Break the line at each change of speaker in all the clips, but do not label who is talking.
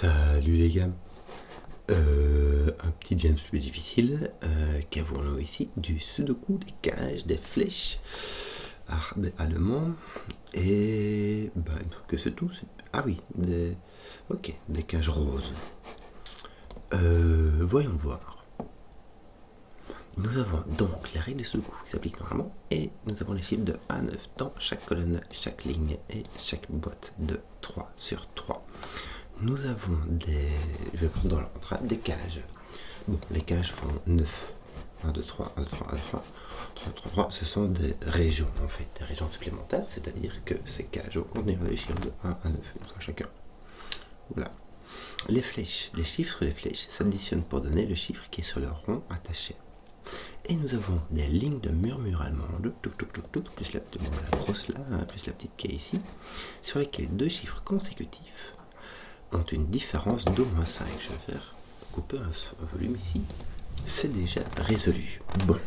Salut les gars. Un petit James plus difficile. Qu'avons-nous ici? Du sudoku, des cages, des flèches, des allemands et une fois que c'est tout. Ah oui, des cages roses. Voyons voir. Nous avons donc les règles du sudoku qui s'appliquent normalement et nous avons les chiffres de 1 à 9 dans chaque colonne, chaque ligne et chaque boîte de 3 sur 3. Nous avons je vais prendre dans l'ordre, des cages. Bon, les cages font 9. 1, 2, 3, 1, 2, 3, 1, 2, 3, 3, 3, 3. Ce sont des régions, en fait, des régions supplémentaires, c'est-à-dire que ces cages vont contenir les chiffres de 1 à 9, une fois chacun. Voilà. Les flèches, les chiffres des flèches s'additionnent pour donner le chiffre qui est sur le rond attaché. Et nous avons des lignes de murmure allemande, plus la grosse là, plus la petite qui est ici, sur lesquelles deux chiffres consécutifs ont une différence d'au moins 5. Je vais faire couper un volume ici. C'est déjà résolu. Bon,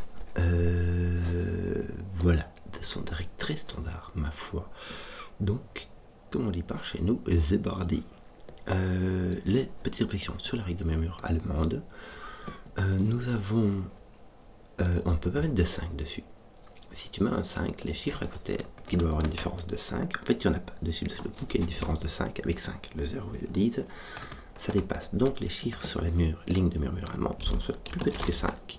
voilà, ce sont des règles très standards, ma foi. Donc, comme on dit par chez nous, Zebardi. Les petites réflexions sur la règle de murmure allemande. Nous avons... on ne peut pas mettre de 5 dessus. Si tu mets un 5, les chiffres à côté, qui doivent avoir une différence de 5, en fait, il n'y en a pas de chiffre de sudoku qui a une différence de 5 avec 5. Le 0 et le 10, ça dépasse. Donc, les chiffres sur les lignes de murmure allemand sont soit plus petits que 5,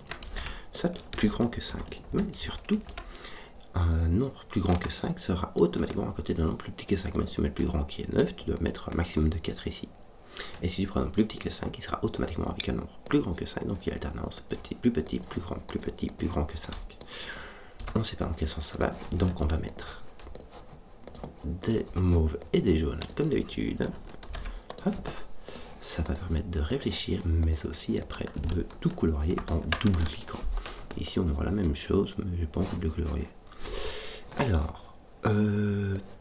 soit plus grands que 5. Mais surtout, un nombre plus grand que 5 sera automatiquement à côté d'un nombre plus petit que 5. Même si tu mets le plus grand qui est 9, tu dois mettre un maximum de 4 ici. Et si tu prends un nombre plus petit que 5, il sera automatiquement avec un nombre plus grand que 5. Donc, il y a alternance petit, plus grand, plus petit, plus grand que 5. On ne sait pas dans quel sens ça va, donc on va mettre des mauves et des jaunes comme d'habitude. Hop, ça va permettre de réfléchir, mais aussi après de tout colorier en double cliquant. Ici on aura la même chose, mais j'ai pas envie de le colorier. Alors,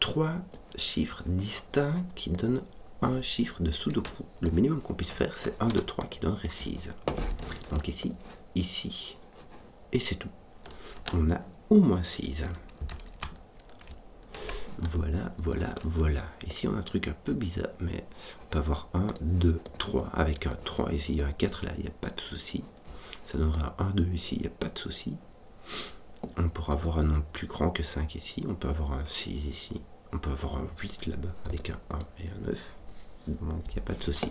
3 chiffres distincts qui donnent un chiffre de sudoku. Le minimum qu'on puisse faire, c'est 1, 2, 3 qui donnerait 6. Donc ici, ici, et c'est tout. On a au moins 6. Voilà, voilà, voilà. Ici, on a un truc un peu bizarre, mais on peut avoir 1, 2, 3. Avec un 3 ici, un 4 là, il n'y a pas de souci. Ça donnera un 2 ici, il n'y a pas de souci. On pourra avoir un nombre plus grand que 5 ici. On peut avoir un 6 ici. On peut avoir un 8 là-bas, avec un 1 et un 9. Donc, il n'y a pas de souci.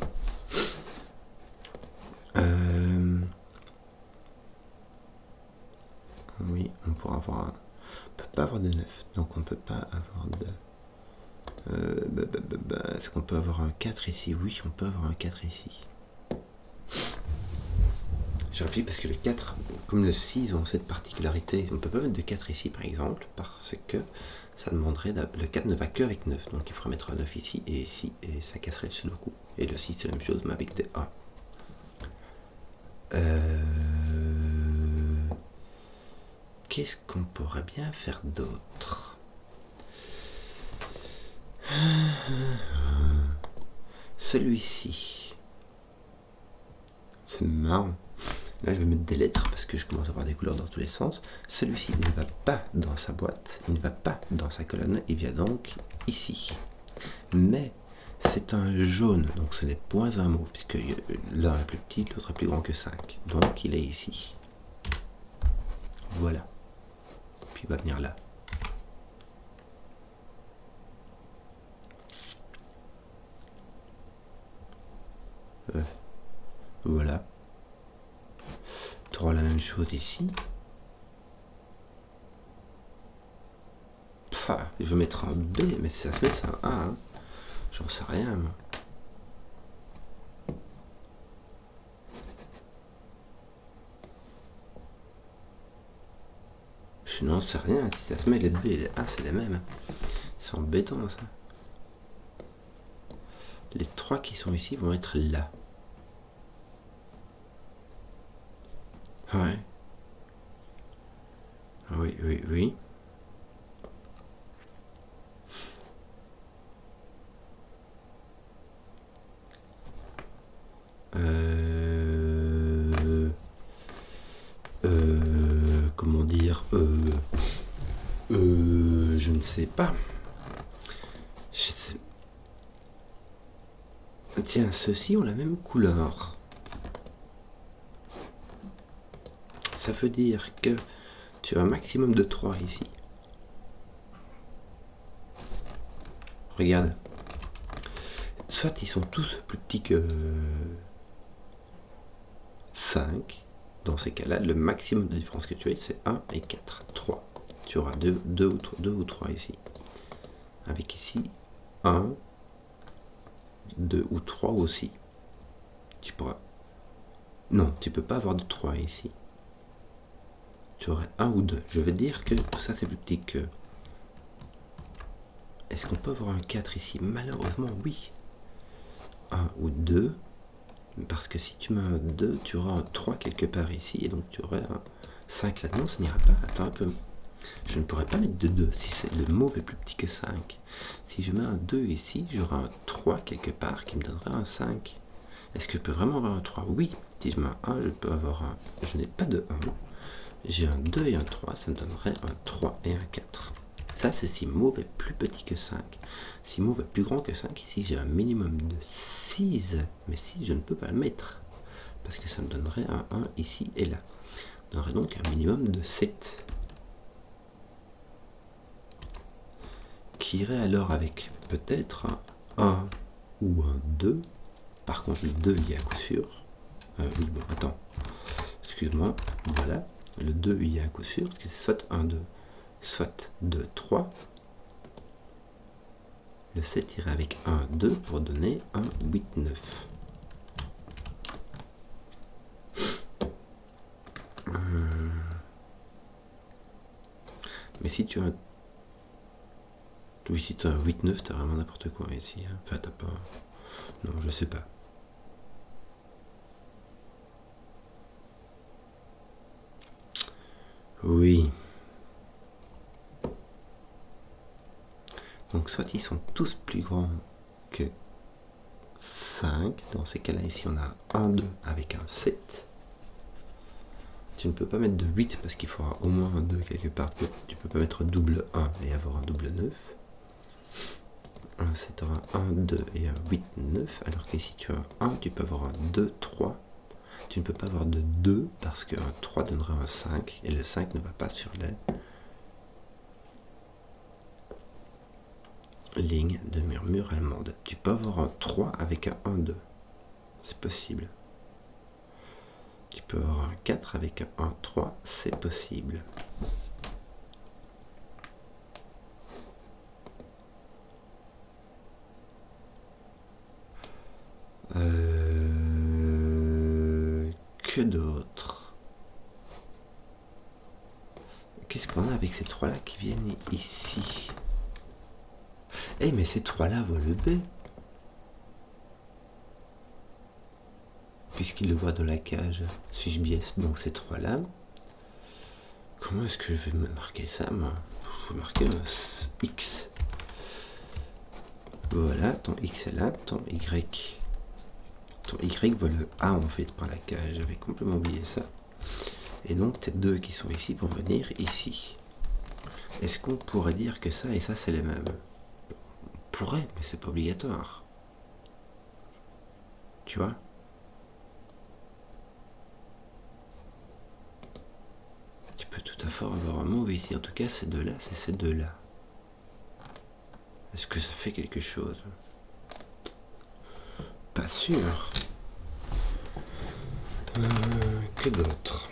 Oui, on pourra avoir un... On peut pas avoir de 9, donc on peut pas avoir de... Est-ce qu'on peut avoir un 4 ici? Oui, on peut avoir un 4 ici. Je réfléchis parce que le 4, comme le 6 ont cette particularité, on ne peut pas mettre de 4 ici par exemple, parce que ça demanderait... Le 4 ne va que avec 9, donc il faudrait mettre un 9 ici et ici, et ça casserait le sudoku. Et le 6 c'est la même chose, mais avec des 1. Qu'est-ce qu'on pourrait bien faire d'autre? Celui-ci. C'est marrant. Là, je vais mettre des lettres parce que je commence à avoir des couleurs dans tous les sens. Celui-ci ne va pas dans sa boîte, il ne va pas dans sa colonne, il vient donc ici. Mais c'est un jaune, donc ce n'est point un mauve, puisque l'un est plus petit, l'autre est plus grand que 5. Donc il est ici. Voilà. Puis il va venir là. Voilà. Tu auras la même chose ici. Je vais mettre un B, mais si ça se fait, c'est un A. Hein. J'en sais rien, moi. Je n'en sais rien. Si ça se met, les B et les A, c'est les mêmes. C'est embêtant, ça. Les 3 qui sont ici vont être là. Ouais. Oui, oui, oui. Comment dire, je ne sais pas. Tiens, ceux-ci ont la même couleur. Ça veut dire que tu as un maximum de 3 ici. Regarde. Soit ils sont tous plus petits que 5. Dans ces cas-là, le maximum de différence que tu as, c'est 1 et 4. 3. Tu auras 2 ou 3 ici. Avec ici 1, 2 ou 3 aussi. Tu pourras... Non, tu peux pas avoir de 3 ici. Tu aurais 1 ou 2. Je veux dire que ça c'est plus petit que... Est-ce qu'on peut avoir un 4 ici? Malheureusement, oui. 1 ou 2. Parce que si tu mets un 2, tu auras un 3 quelque part ici. Et donc tu aurais un 5 là-dedans. Ça n'ira pas. Attends un peu. Je ne pourrais pas mettre de 2 si le mauve est plus petit que 5. Si je mets un 2 ici, j'aurai un 3 quelque part qui me donnerait un 5. Est-ce que je peux vraiment avoir un 3? Oui. Si je mets un 1, je peux avoir un... Je n'ai pas de 1. J'ai un 2 et un 3. Ça me donnerait un 3 et un 4. Ça, c'est si mauve est plus petit que 5. Si mauve est plus grand que 5, ici, j'ai un minimum de 6. Mais 6, je ne peux pas le mettre. Parce que ça me donnerait un 1 ici et là. Ça donnerait donc un minimum de 7. Qui irait alors avec peut-être un 1 ou un 2. Par contre, le 2, il y a à coup sûr. Oui, bon, attends. Excuse-moi. Voilà. Le 2, il y a à coup sûr. Parce que c'est soit 1, 2, soit 2, 3. Le 7 irait avec 1, 2 pour donner un 8, 9. Mais si tu as un... Oui, si tu as un 8, 9, tu as vraiment n'importe quoi ici. Hein. Enfin, t'as pas... Non, je sais pas. Oui. Donc soit ils sont tous plus grands que 5. Dans ces cas-là, ici, on a 1, 2 avec un 7. Tu ne peux pas mettre de 8 parce qu'il faudra au moins un 2 quelque part. Tu peux pas mettre double 1 et avoir un double 9. Un 7 aura un 2 et un 8, 9. Alors qu'ici, tu as 1, tu peux avoir un 2, 3. Tu ne peux pas avoir de 2 parce qu'un 3 donnerait un 5. Et le 5 ne va pas sur les lignes de murmure allemande. Tu peux avoir un 3 avec un 1, 2. C'est possible. Tu peux avoir un 4 avec un 1, 3. C'est possible. Que d'autre? Qu'est-ce qu'on a avec ces 3-là qui viennent ici? Eh, mais ces 3-là volent B. Puisqu'il le voit dans la cage. Suis-je biaise donc ces 3-là? Comment est-ce que je vais me marquer ça, moi? Il faut marquer un X. Voilà, ton X est là, ton Y. Ton Y vole A en fait par la cage. J'avais complètement oublié ça. Et donc tes 2 qui sont ici vont venir ici. Est-ce qu'on pourrait dire que ça et ça c'est les mêmes? On pourrait, mais c'est pas obligatoire. Tu vois? Tu peux tout à fait avoir un mauve ici. En tout cas, ces 2-là, c'est ces 2-là. Est-ce que ça fait quelque chose? Pas sûr. Que d'autre?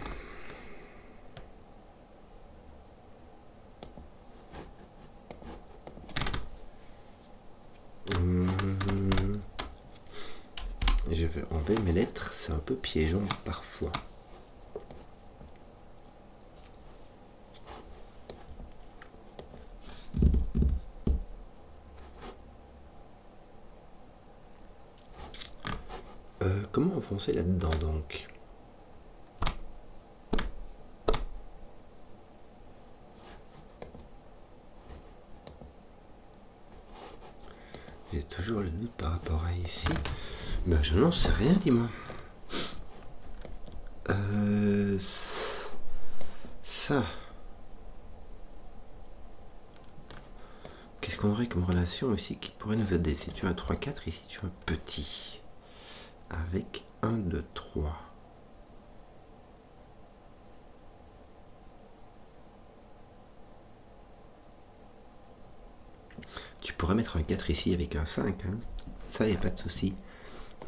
Je vais enlever mes lettres, c'est un peu piégeant parfois. Comment enfoncer là-dedans donc? J'ai toujours le doute par rapport à ici. Ben je n'en sais rien, dis-moi. Ça. Qu'est-ce qu'on aurait comme relation ici qui pourrait nous aider? Si tu as un 3, 4, ici tu as un petit. Avec 1, 2, 3. Tu pourrais mettre un 4 ici avec un 5. Hein. Ça, il n'y a pas de souci.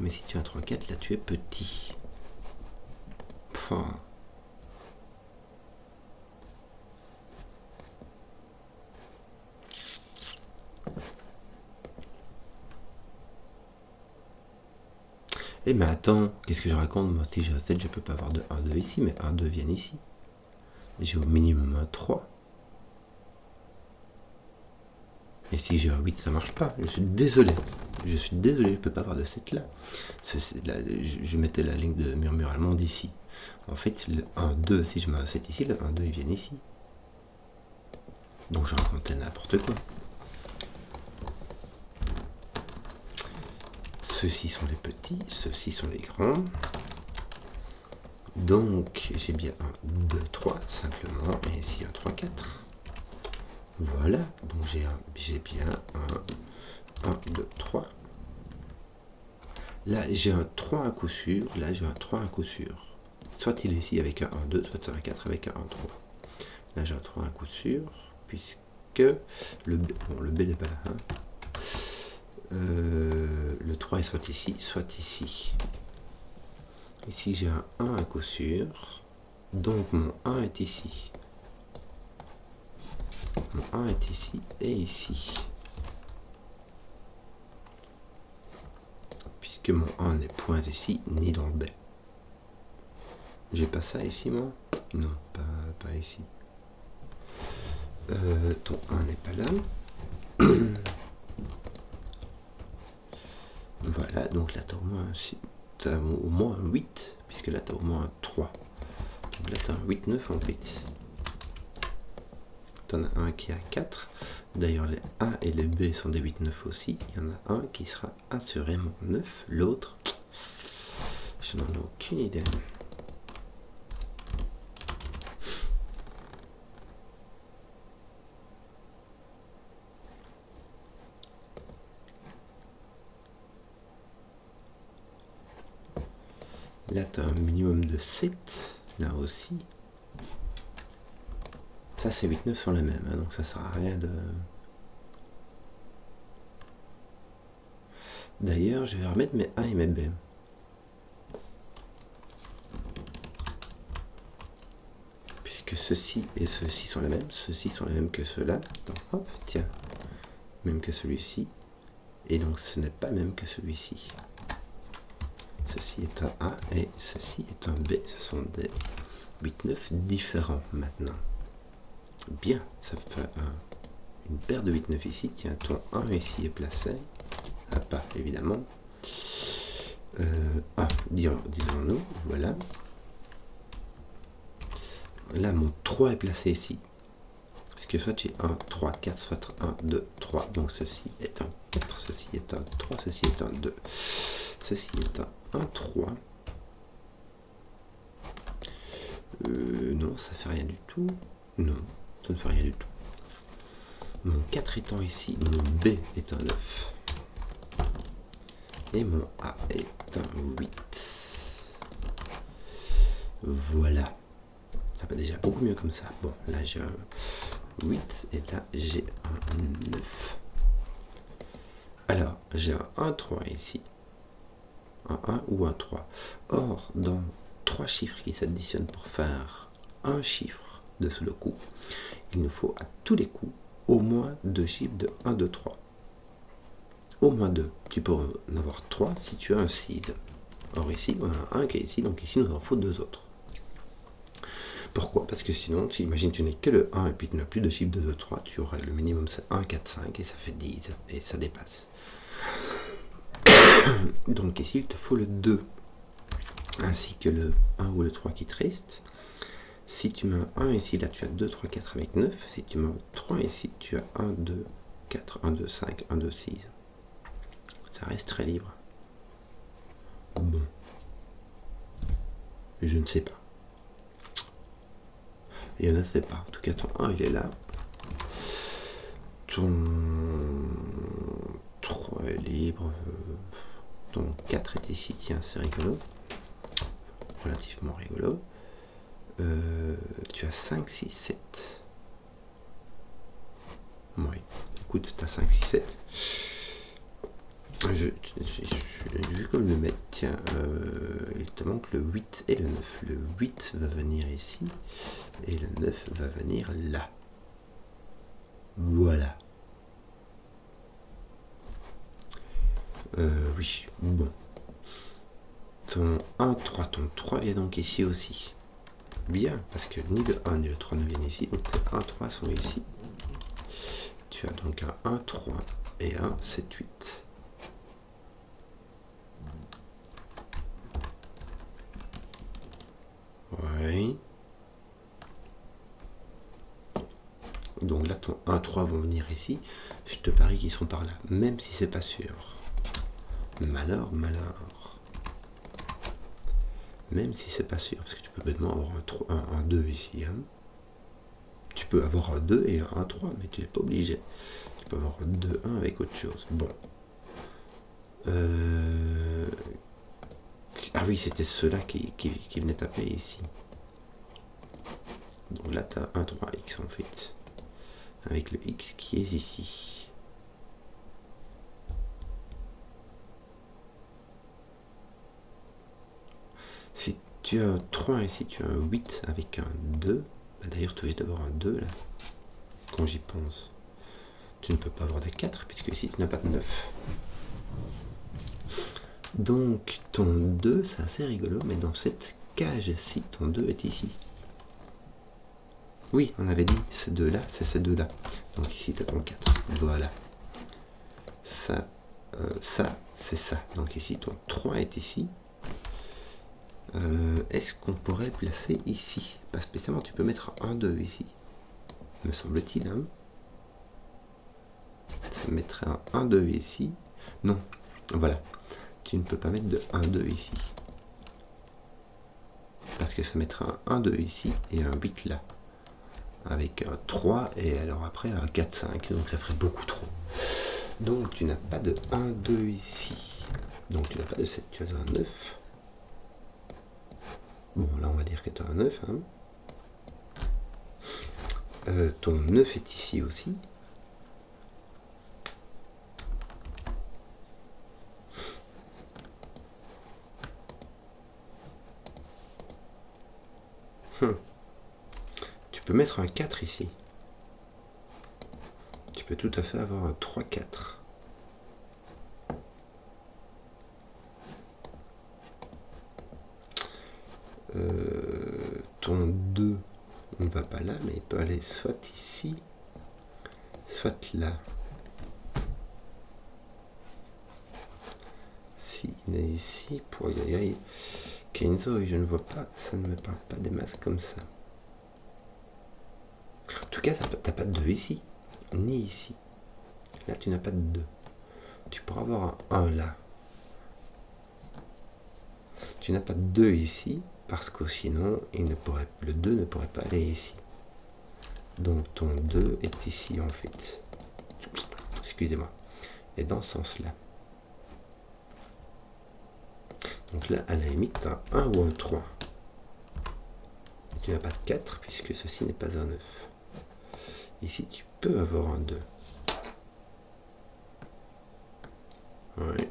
Mais si tu as un 3, 4, là tu es petit. Enfin. Eh mais attends, qu'est-ce que je raconte? Moi, si j'ai un 7, je peux pas avoir de 1, 2 ici, mais 1, 2 viennent ici. J'ai au minimum un 3. Et si j'ai un 8, ça marche pas. Je suis désolé. Je suis désolé, je peux pas avoir de 7 là. Là je mettais la ligne de murmure allemande ici. En fait, le 1, 2, si je mets un 7 ici, le 1, 2, ils viennent ici. Donc je racontais n'importe quoi. Ceux-ci sont les petits, ceux-ci sont les grands. Donc j'ai bien un 2, 3 simplement, et ici un 3, 4. Voilà, donc j'ai bien un 2, 3. Là j'ai un 3 à coup sûr, là j'ai un 3 à coup sûr. Soit il est ici avec un 1, 2, soit un 4 avec un 1, 3. Là j'ai un 3 à coup sûr, puisque le B, bon, le B n'est pas là. Hein. Le 3 est soit ici, soit ici. Ici j'ai un 1 à coup sûr, donc mon 1 est ici. Mon 1 est ici et ici. Puisque mon 1 n'est point ici, ni dans le B. J'ai pas ça ici, moi? Non, pas ici. Ton 1 n'est pas là. Voilà, donc là, tu as au moins un 8, puisque là, tu as au moins un 3. Donc là, tu as un 8, 9 en 8. Tu en as un qui a 4. D'ailleurs, les A et les B sont des 8, 9 aussi. Il y en a un qui sera assurément 9. L'autre, je n'en ai aucune idée. Là, tu as un minimum de 7. Là aussi. Ça, ces 8, 9 sont les mêmes. Hein, donc, ça sert à rien de... D'ailleurs, je vais remettre mes A et mes B. Puisque ceux-ci et ceux-ci sont les mêmes. Ceux-ci sont les mêmes que ceux-là. Donc, hop, tiens. Même que celui-ci. Et donc, ce n'est pas même que celui-ci. Ceci est un A et ceci est un B. Ce sont des 8-9 différents maintenant. Bien, ça fait une paire de 8-9 ici. Tiens, ton 1 ici est placé. À pas, évidemment. 1, disons-nous. Voilà. Là, mon 3 est placé ici. Parce que soit j'ai 1, 3, 4, soit 1, 2, 3. Donc ceci est un 4, ceci est un 3, ceci est un 2. Ceci est un 1, 3. Non, ça fait rien du tout. Non, ça ne fait rien du tout. Mon 4 étant ici, mon B est un 9. Et mon A est un 8. Voilà. Ça va déjà beaucoup mieux comme ça. Bon, là j'ai un 8 et là j'ai un 9. Alors, j'ai un 1, 3 ici. Un 1 ou un 3. Or, dans 3 chiffres qui s'additionnent pour faire un chiffre de Sudoku, il nous faut à tous les coups au moins 2 chiffres de 1, 2, 3. Au moins 2. Tu peux en avoir 3 si tu as un 6. Or ici, on a un qui est ici, donc ici nous en faut 2 autres. Pourquoi? Parce que sinon, tu imagines, tu n'es que le 1 et puis tu n'as plus de chiffre de 2, 3, tu aurais le minimum c'est 1, 4, 5 et ça fait 10 et ça dépasse. Donc ici, il te faut le 2 ainsi que le 1 ou le 3 qui te reste. Si tu mets un 1 ici, là tu as 2, 3, 4 avec 9. Si tu mets un 3 ici, tu as 1, 2, 4, 1, 2, 5, 1, 2, 6. Ça reste très libre. Bon. Je ne sais pas. Il ne sait pas. En tout cas, ton 1, il est là. Ton 3 est libre. Ton 4 est ici, tiens, c'est rigolo. Relativement rigolo. Tu as 5, 6, 7. Oui, écoute, tu as 5, 6, 7. Je vais comme le mettre, tiens, il te manque le 8 et le 9. Le 8 va venir ici, et le 9 va venir là. Voilà. Oui, bon. Ton 1, 3, ton 3 vient donc ici aussi. Bien, parce que ni le 1 ni le 3 ne viennent ici, donc tes 1, 3 sont ici. Tu as donc un 1, 3 et un 7, 8. Oui. Donc là, ton 1, 3 vont venir ici. Je te parie qu'ils seront par là, même si c'est pas sûr. Malheur, malheur. Même si c'est pas sûr, parce que tu peux bêtement avoir un 2 ici. Hein. Tu peux avoir un 2 et un 3, mais tu n'es pas obligé. Tu peux avoir un 2, 1 avec autre chose. Bon. Ah oui, c'était ceux-là qui venaient taper ici. Donc là, tu as un 3x en fait. Avec le x qui est ici. Si tu as un 3 ici, tu as un 8 avec un 2. Bah d'ailleurs, tu risques d'avoir un 2 là. Quand j'y pense. Tu ne peux pas avoir de 4 puisque ici, tu n'as pas de 9. Donc, ton 2, c'est assez rigolo, mais dans cette cage-ci, ton 2 est ici. Oui, on avait dit ces deux-là, c'est ces deux-là. Donc ici, tu as ton 4. Voilà. Ça, c'est ça. Donc ici, ton 3 est ici. Est-ce qu'on pourrait le placer ici? Pas spécialement, tu peux mettre un 2 ici. Me semble-t-il. Hein, ça mettrait un 1, 2 ici. Non, voilà. Tu ne peux pas mettre de 1, 2 ici. Parce que ça mettrait un 1, 2 ici et un 8 là. Avec un 3 et alors après un 4, 5. Donc ça ferait beaucoup trop. Donc tu n'as pas de 1, 2 ici. Donc tu n'as pas de 7, tu as un 9. Bon, là on va dire que tu as un 9. Hein. Ton 9 est ici aussi. Tu peux mettre un 4 ici. Tu peux tout à fait avoir un 3, 4. Ton 2, on ne va pas là, mais il peut aller soit ici, soit là. Si il est ici, pour y aller, Kenzo, je ne vois pas, ça ne me parle pas des masses comme ça. En tout cas, tu n'as pas de 2 ici, ni ici. Là, tu n'as pas de 2. Tu pourras avoir un 1 là. Tu n'as pas de 2 ici, parce que sinon, le 2 ne pourrait pas aller ici. Donc ton 2 est ici en fait. Excusez-moi. Et dans ce sens-là. Donc là, à la limite, tu as un 1 ou un 3. Et tu n'as pas de 4 puisque ceci n'est pas un 9. Ici, tu peux avoir un 2. Ouais.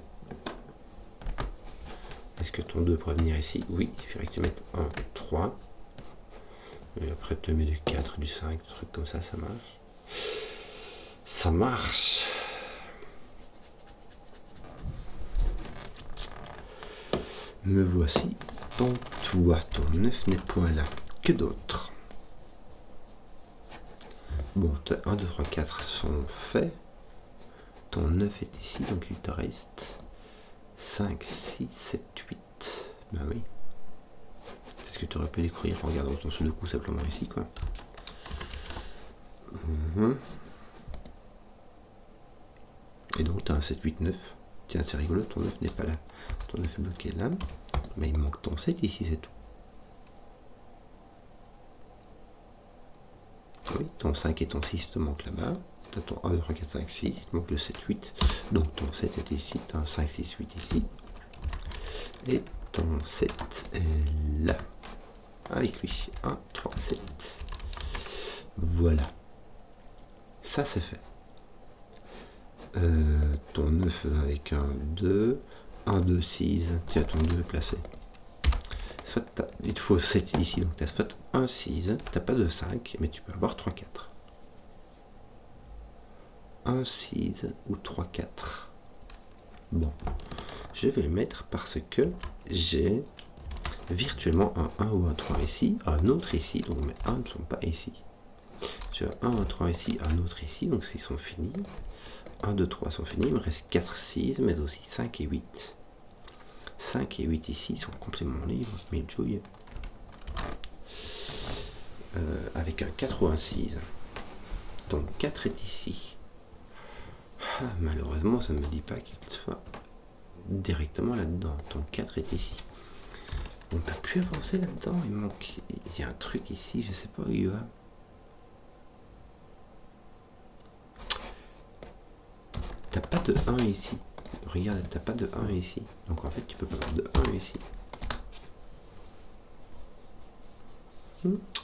Est-ce que ton 2 pourrait venir ici? Oui, il faudrait que tu mettes un 3. Et après, tu mets du 4, du 5, des trucs comme ça, ça marche. Ça marche. Me voici en toi. Ton 9 n'est point là. Que d'autre? Bon, 1, 2, 3, 4 sont faits. Ton 9 est ici, donc il te reste 5, 6, 7, 8. Ben oui. Est-ce que tu aurais pu l'écrire en regardant ton sudoku simplement ici, quoi. Et donc tu as un 7, 8, 9. Tiens, c'est rigolo, ton 9 n'est pas là. Ton 9 est bloqué là. Mais il manque ton 7 ici, c'est tout. Oui, ton 5 et ton 6 te manquent là-bas. tu as ton 1, 2, 3, 4, 5, 6, donc le 7, 8. Donc ton 7 est ici, tu as un 5, 6, 8 ici. Et ton 7 est là. Avec lui, 1, 3, 7. Voilà. Ça c'est fait. Ton 9 avec un 2, 1, 2, 6. Tiens, ton 2 est placé. Soit il te faut 7 ici, donc tu as soit un 6, tu n'as pas de 5, mais tu peux avoir 3, 4. 1, 6 ou 3, 4. Bon, je vais le mettre parce que j'ai virtuellement un 1 ou un 3 ici, un autre ici, donc mes 1 ne sont pas ici. J'ai un 1, un 3 ici, un autre ici, donc ils sont finis. 1, 2, 3 sont finis, il me reste 4, 6, mais aussi 5 et 8. 5 et 8 ici sont complètement libres, mais jouille. Avec un 4 ou un 6. Donc 4 est ici. Ah, malheureusement, ça ne me dit pas qu'il soit directement là-dedans. Ton 4 est ici. On ne peut plus avancer là-dedans. Il manque. Il y a un truc ici, je sais pas où il va. T'as pas de 1 ici. Regarde, t'as pas de 1 ici. Donc en fait, tu peux pas avoir de 1 ici.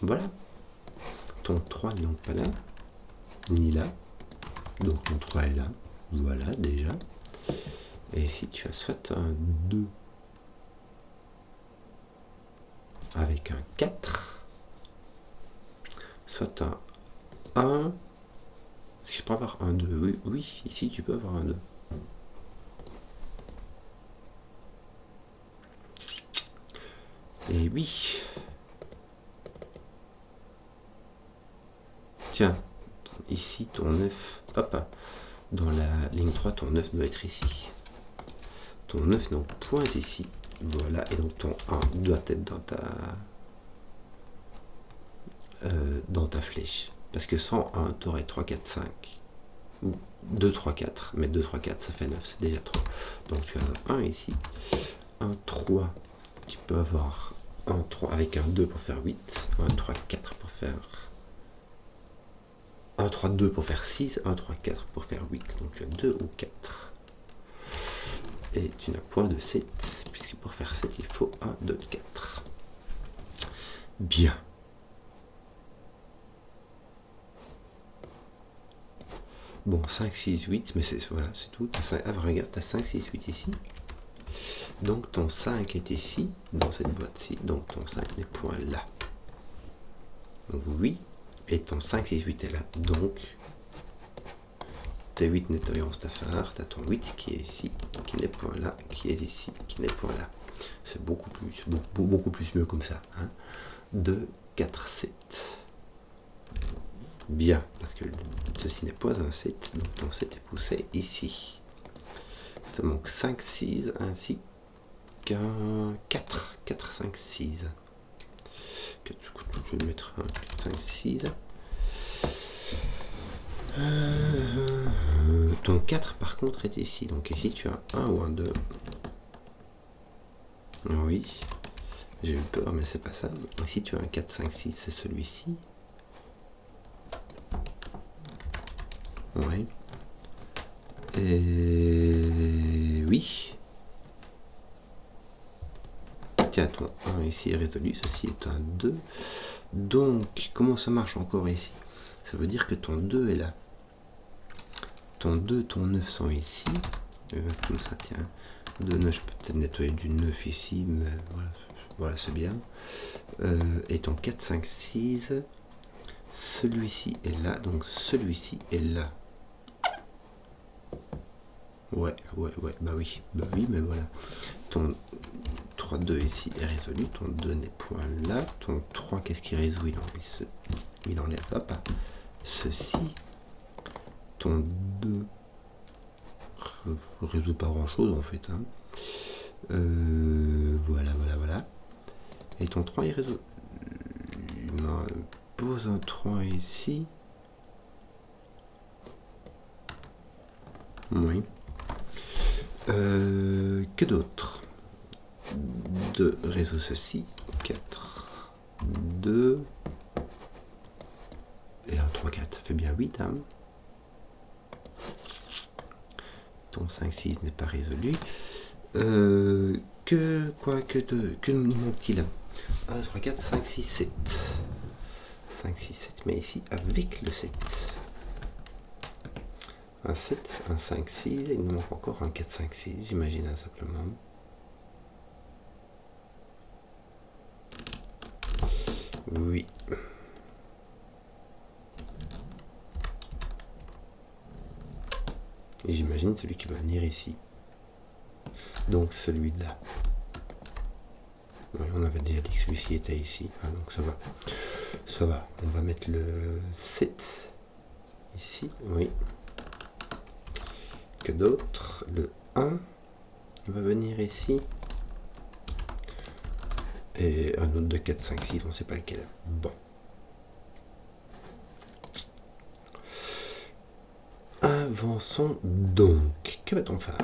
Voilà. Ton 3 n'est donc pas là. Ni là. Donc ton 3 est là. Voilà, déjà. Et ici, tu as soit un 2 avec un 4, soit un 1. Est-ce que je peux avoir un 2? Oui, oui, ici tu peux avoir un 2. Et oui. Tiens, ici ton 9, hop, dans la ligne 3, ton 9 doit être ici. Ton 9 donc pointe ici. Voilà, et donc ton 1 doit être dans ta flèche. Parce que sans 1, tu aurais 3, 4, 5. Ou 2, 3, 4. Mais 2, 3, 4, ça fait 9, c'est déjà trop. Donc tu as un 1 ici. Un 3, tu peux avoir un 3 avec un 2 pour faire 8. Un 3, 4 pour faire... Un 3, 2 pour faire 6. Un 3, 4 pour faire 8. Donc tu as 2 ou 4. Et tu n'as point de 7. Puisque pour faire 7, il faut 1, 2, 4. Bien. Bon, 5, 6, 8, mais c'est voilà, c'est tout. Regarde, tu as 5, 6, 8 ici. Donc ton 5 est ici, dans cette boîte-ci. Donc ton 5 n'est point là. Donc oui, et ton 5, 6, 8 est là. Donc, tes 8 nettoyant cette affaire, tu as ton 8 qui est ici, qui n'est point là, qui est ici, qui n'est point là. C'est beaucoup plus mieux comme ça. Hein. 2, 4, 7. Bien, parce que ceci n'est pas un 7, donc ton 7 est poussé ici. Ça manque 5, 6, ainsi qu'un 4, 4, 5, 6. Je vais mettre un 4, 5, 6. Ton 4 par contre est ici, donc ici tu as un 1 ou un 2. Oui, j'ai eu peur, mais c'est pas ça. Ici tu as un 4, 5, 6, c'est celui-ci. Oui. Et oui. Tiens, ton 1 ici est résolu, ceci est un 2. Donc, comment ça marche encore ici? Ça veut dire que ton 2 est là. Ton 2, ton 9 sont ici. Comme ça, tiens. 2, 9, je peux peut-être nettoyer du 9 ici, mais voilà c'est bien. Et ton 4, 5, 6, celui-ci est là, donc celui-ci est là. Ouais, bah oui, mais voilà. Ton 3, 2 ici est résolu, ton 2 n'est point là, ton 3, qu'est-ce qu'il résout? Il enlève, hop, ceci, ton 2 résout pas grand chose en fait. Hein. Voilà. Et ton 3 il résout. Pose un 3 ici. Oui. Que d'autre? 2 résout ceci. 4, 2. Et un 3, 4 fait bien 8. Hein. ton 5-6 n'est pas résolu. Que nous manque-t-il? 1, 3, 4, 5, 6, 7. 5, 6, 7, mais ici avec le 7. Un 7, un 5, 6, il nous manque encore un 4, 5, 6, j'imagine simplement. Oui. Et j'imagine celui qui va venir ici. Donc celui-là. Oui, on avait déjà dit que celui-ci était ici, hein, donc ça va. Ça va. On va mettre le 7 ici, oui. Que d'autres? Le 1 va venir ici. Et un autre de 4, 5, 6, on ne sait pas lequel. Bon. Avançons donc. Que va-t-on faire?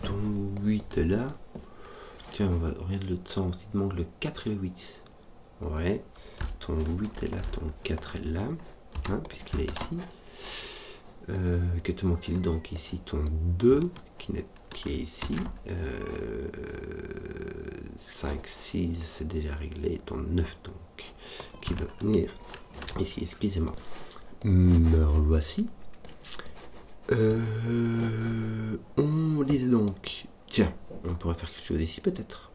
Ton 8 est là. Tiens, on va regarder l'autre sens. Il te manque le 4 et le 8. Ouais. Ton 8 est là, ton 4 est là. Hein, puisqu'il est ici. Que te manque-t-il donc ici? Ton 2 qui est ici. 5, 6, c'est déjà réglé. Ton 9 donc, qui va venir ici, excusez-moi. Me revoici. On disait donc, tiens, on pourrait faire quelque chose ici peut-être.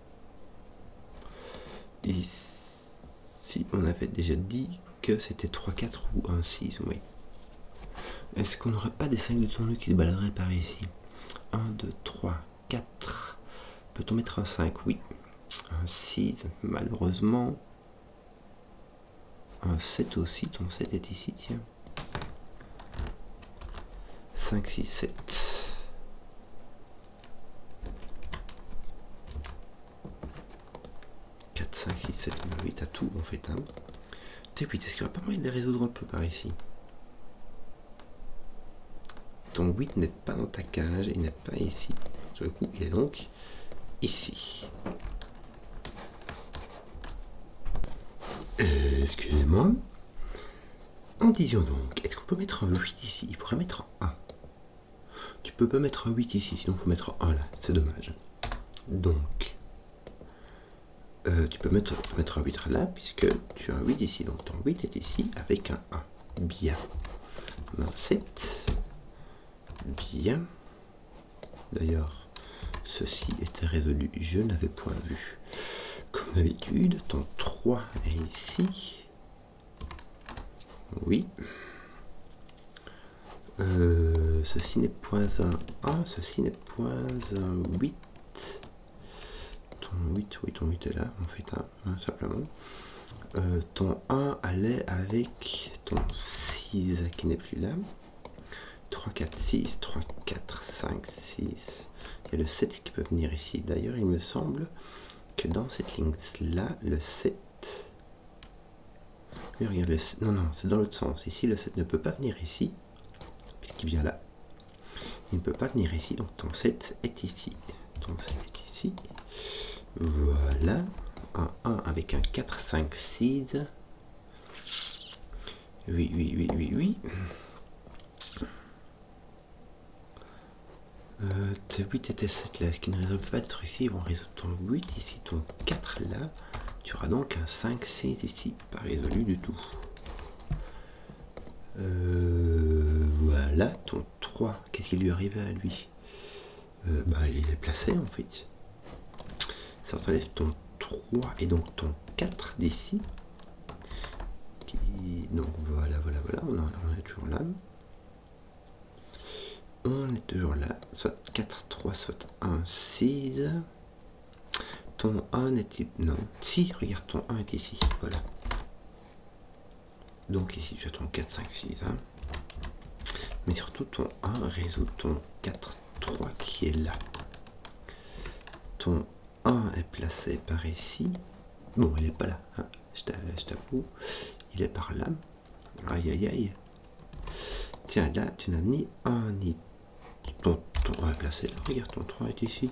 Ici, on avait déjà dit que c'était 3, 4 ou 1, 6, oui. Est-ce qu'on n'aurait pas des 5 de tournure qui se baladeraient par ici? 1, 2, 3, 4. Peut-on mettre un 5? Oui. Un 6, malheureusement. Un 7 aussi, ton 7 est ici, tiens. 5, 6, 7. « 4, 5, 6, 7, 8 à tout en fait. Hein. T8, est-ce qu'il n'y aurait pas moyen de les résoudre un peu par ici? Ton 8 n'est pas dans ta cage, il n'est pas ici. Sur le coup, il est donc ici. Excusez-moi. En disant donc, est-ce qu'on peut mettre un 8 ici? Il faudrait mettre un 1. Tu peux pas mettre un 8 ici, sinon il faut mettre un 1 là. C'est dommage. Donc, tu peux mettre un 8 là, puisque tu as un 8 ici. Donc ton 8 est ici avec un 1. Bien. Un 7. Bien. D'ailleurs, ceci était résolu. Je n'avais point vu. Comme d'habitude, ton 3 est ici. Oui. Ceci n'est point un 1, ceci n'est point un 8. Ton 8, oui, ton 8 est là, en fait, hein, simplement. Ton 1 allait avec ton 6 qui n'est plus là. 3, 4, 6, 3, 4, 5, 6. Il y a le 7 qui peut venir ici. D'ailleurs, il me semble que dans cette ligne-là, le 7... Mais regarde, non, c'est dans l'autre sens. Ici, le 7 ne peut pas venir ici, puisqu'il vient là. Il ne peut pas venir ici, donc ton 7 est ici. Ton 7 est ici. Voilà. Un 1 avec un 4, 5, 6. Oui. Tes 8 et tes 7 là, ce qui ne résolvent pas être ici, ils vont résoudre ton 8 ici, ton 4 là. Tu auras donc un 5, 6 ici, pas résolu du tout. Voilà, ton 3, qu'est-ce qui lui arrivait à lui? Il est placé en fait. Ça t'enlève ton 3 et donc ton 4 d'ici. Donc voilà, on est toujours là. On est toujours là, soit 4, 3, soit 1, 6. Ton 1 est... Non, si, regarde, ton 1 est ici, voilà. Donc ici, tu as ton 4, 5, 6. Hein. Mais surtout, ton 1 résout ton 4, 3 qui est là. Ton 1 est placé par ici. Bon, il n'est pas là, hein. Je t'avoue. Il est par là. Aïe. Tiens, là, tu n'as ni 1 ni... Ton 1 est placé là. Regarde, ton 3 est ici.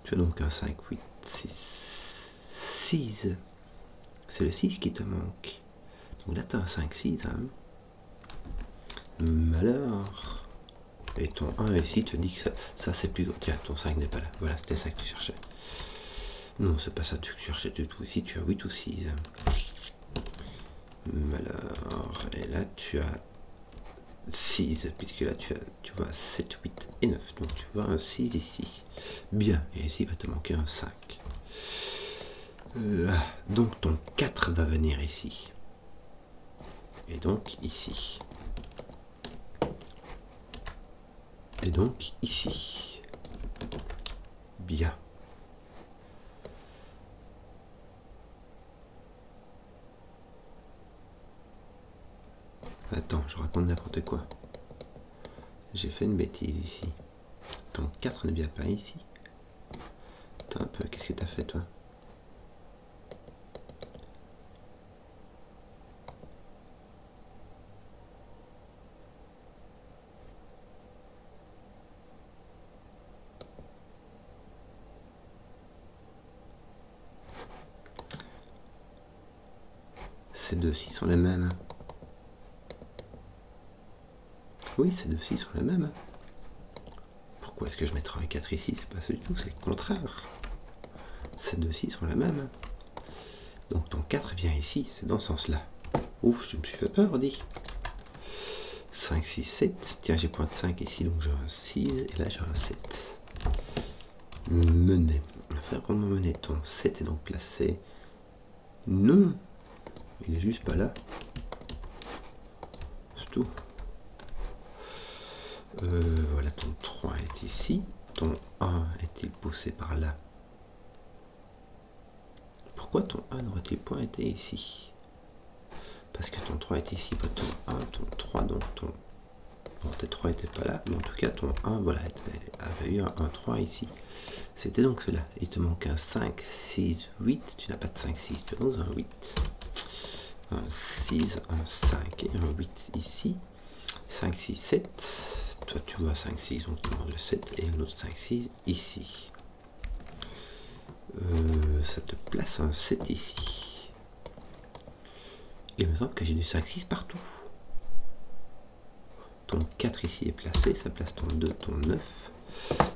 Tu as donc un 5, 8, 6. C'est le 6 qui te manque. Donc là, tu as un 5, 6. Hein. Mais alors, Et ton 1 ici te dit que ça c'est plus... Tiens, ton 5 n'est pas là. Voilà, c'était ça que tu cherchais. Non, c'est pas ça que tu cherchais du tout. Ici, tu as 8 ou 6. Alors, et là, tu as 6, puisque là, tu vois 7, 8 et 9. Donc, tu vois un 6 ici. Bien, et ici, il va te manquer un 5. Donc, ton 4 va venir ici. Et donc, ici. Et donc, ici. Bien. Attends, je raconte n'importe quoi. J'ai fait une bêtise ici. Ton 4 ne vient pas ici. Attends un peu, qu'est-ce que tu as fait toi? Ces deux-ci sont les mêmes. Oui, ces deux-ci sont les mêmes. Pourquoi est-ce que je mettrai un 4 ici? C'est pas ça du tout, c'est le contraire. Ces deux-ci sont les mêmes. Donc ton 4 vient ici, c'est dans ce sens-là. Ouf, je me suis fait peur, dis. 5, 6, 7. Tiens, j'ai pointe 5 ici, donc j'ai un 6, et là j'ai un 7. Mener. On va faire comment mener. Ton 7 est donc placé. Non, il est juste pas là. C'est tout. Voilà, ton 3 est ici. Ton 1 est-il poussé par là? Pourquoi ton 1 n'aurait-il point été ici? Parce que ton 3 est ici, pas ton 1, ton 3, donc ton... Bon, tes 3 n'étaient pas là, mais en tout cas ton 1, voilà, avait eu un 3 ici. C'était donc cela. Il te manque un 5, 6, 8. Tu n'as pas de 5, 6, tu as donc un 8. Un 6, un 5 et un 8 ici. 5, 6, 7. Toi tu vois 5, 6, donc tu manges le 7 et un autre 5, 6 ici. Ça te place un 7 ici. Il me semble que j'ai du 5, 6 partout. Ton 4 ici est placé, ça place ton 2, ton 9.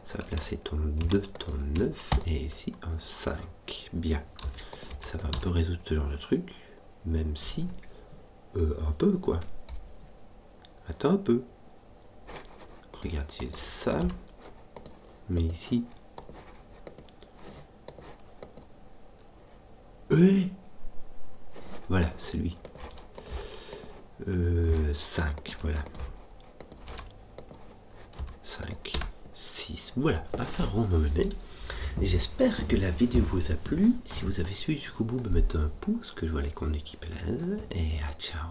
Ça va placer ton 2, ton 9 et ici un 5. Bien. Ça va un peu résoudre ce genre de truc, même si... un peu quoi. Attends un peu. Regarde, c'est ça. Mais ici... Voilà, c'est lui. 5, voilà. 5, 6, voilà, affaire rond menée. J'espère que la vidéo vous a plu. Si vous avez suivi jusqu'au bout, mettez un pouce, que je vois les comptes d'équipe là. Et à ciao.